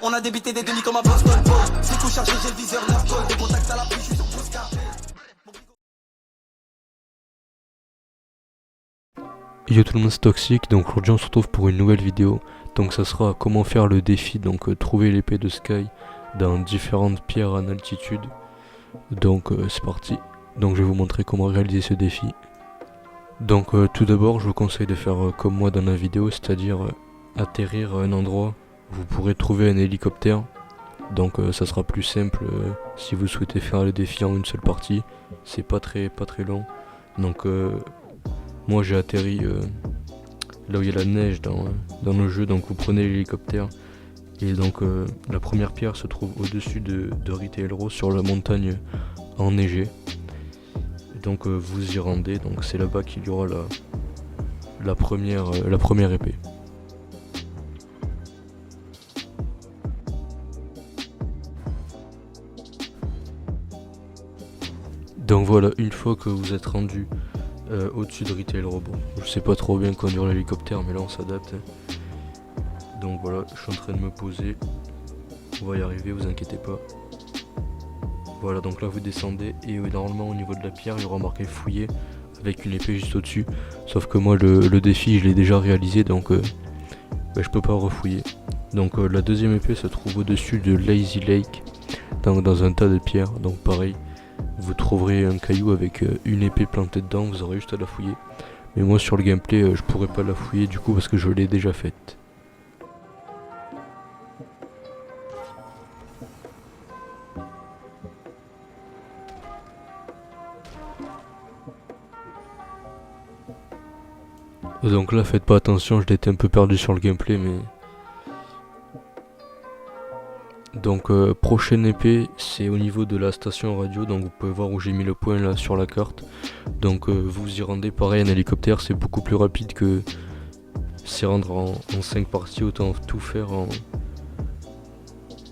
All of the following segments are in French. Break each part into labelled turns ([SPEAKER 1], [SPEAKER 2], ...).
[SPEAKER 1] On a débité des demi comme un boss. C'est tout chargé, j'ai le viseur 9 gold. Des contacts à la pluie, je suis sur tout scarpé.
[SPEAKER 2] Yo tout le monde, c'est Toxic, donc aujourd'hui on se retrouve pour une nouvelle vidéo. Donc ça sera comment faire le défi, donc trouver l'épée de Sky dans différentes pierres en altitude. Donc c'est parti. Donc je vais vous montrer comment réaliser ce défi. Donc tout d'abord je vous conseille de faire comme moi dans la vidéo, c'est-à-dire atterrir à un endroit où vous pourrez trouver un hélicoptère. Donc ça sera plus simple si vous souhaitez faire le défi en une seule partie. C'est pas très long. Donc moi j'ai atterri là où il y a la neige dans le jeu, donc vous prenez l'hélicoptère et donc la première pierre se trouve au-dessus de Retail Row sur la montagne enneigée. Et donc vous y rendez, donc c'est là-bas qu'il y aura la première épée. Donc voilà, une fois que vous êtes rendu au-dessus de Retail Row, bon, je sais pas trop bien conduire l'hélicoptère, mais là on s'adapte. Donc voilà, je suis en train de me poser. On va y arriver, vous inquiétez pas. Voilà, donc là vous descendez et normalement au niveau de la pierre il y aura marqué fouiller avec une épée juste au-dessus. Sauf que moi le défi je l'ai déjà réalisé, donc je peux pas refouiller. Donc la deuxième épée se trouve au-dessus de Lazy Lake, dans un tas de pierres. Donc pareil, vous trouverez un caillou avec une épée plantée dedans, vous aurez juste à la fouiller. Mais moi sur le gameplay je pourrais pas la fouiller du coup parce que je l'ai déjà faite. Donc là faites pas attention, je l'étais un peu perdu sur le gameplay mais... Donc prochaine épée c'est au niveau de la station radio, donc vous pouvez voir où j'ai mis le point là sur la carte. Donc vous y rendez, pareil, un hélicoptère c'est beaucoup plus rapide que s'y rendre en 5 parties, autant tout faire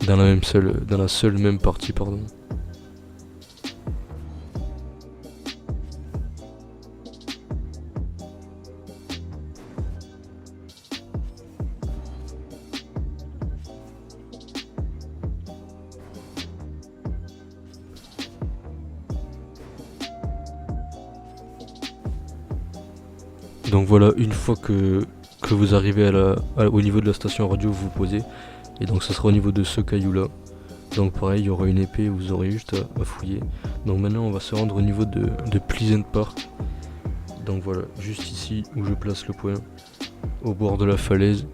[SPEAKER 2] dans la seule même partie, pardon. Donc voilà, une fois que vous arrivez au niveau de la station radio, vous vous posez. Et donc ça sera au niveau de ce caillou là. Donc pareil, il y aura une épée, vous aurez juste à fouiller. Donc maintenant on va se rendre au niveau de Pleasant Park. Donc voilà, juste ici où je place le point, au bord de la falaise,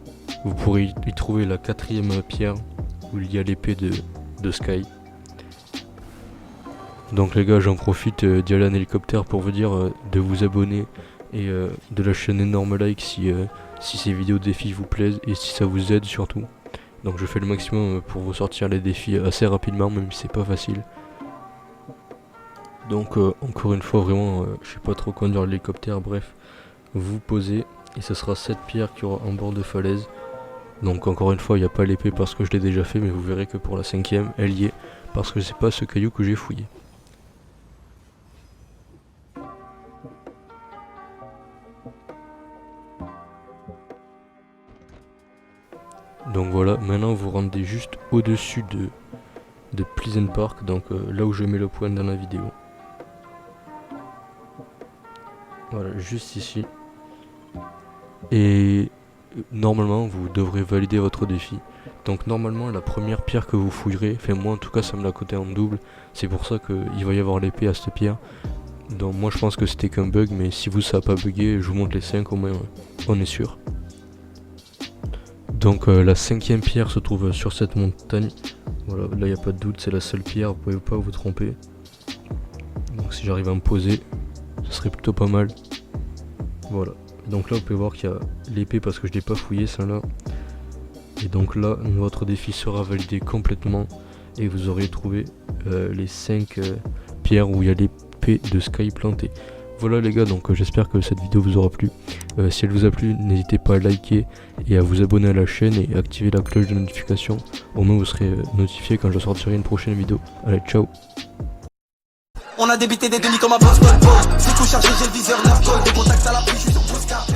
[SPEAKER 2] vous pourrez y trouver la 4e pierre où il y a l'épée de Sky. Donc les gars, j'en profite d'y aller en hélicoptère pour vous dire de vous abonner et de lâcher un énorme like si ces vidéos de défis vous plaisent et si ça vous aide surtout. Donc je fais le maximum pour vous sortir les défis assez rapidement, même si c'est pas facile. Donc encore une fois, vraiment je sais pas trop conduire l'hélicoptère, bref, vous posez et ce sera cette pierre qui aura en bord de falaise. Donc encore une fois il n'y a pas l'épée parce que je l'ai déjà fait, mais vous verrez que pour la 5e elle y est parce que c'est pas ce caillou que j'ai fouillé. Donc voilà, maintenant vous rendez juste au-dessus de Pleasant Park, donc là où je mets le point dans la vidéo. Voilà, juste ici. Et normalement vous devrez valider votre défi. Donc normalement la première pierre que vous fouillerez, enfin moi en tout cas ça me l'a coté en double, c'est pour ça qu'il va y avoir l'épée à cette pierre. Donc moi je pense que c'était qu'un bug, mais si vous ça n'a pas bugué, je vous montre les 5 au moins on est sûr. Donc la 5e pierre se trouve sur cette montagne. Voilà, là il n'y a pas de doute, c'est la seule pierre, vous pouvez pas vous tromper. Donc si j'arrive à me poser, ce serait plutôt pas mal. Voilà, donc là vous pouvez voir qu'il y a l'épée parce que je l'ai pas fouillé celle-là. Et donc là votre défi sera validé complètement et vous aurez trouvé les 5 pierres où il y a l'épée de Sky plantée. Voilà les gars, donc j'espère que cette vidéo vous aura plu. Si elle vous a plu, n'hésitez pas à liker et à vous abonner à la chaîne et activer la cloche de notification. Au moins vous serez notifié quand je sortirai une prochaine vidéo. Allez, ciao.
[SPEAKER 1] On a débité des demi comme un boss. C'est tout chargé, j'ai le viseur 9 gold. Des contacts à la pluie, je suis sur tout scarpé.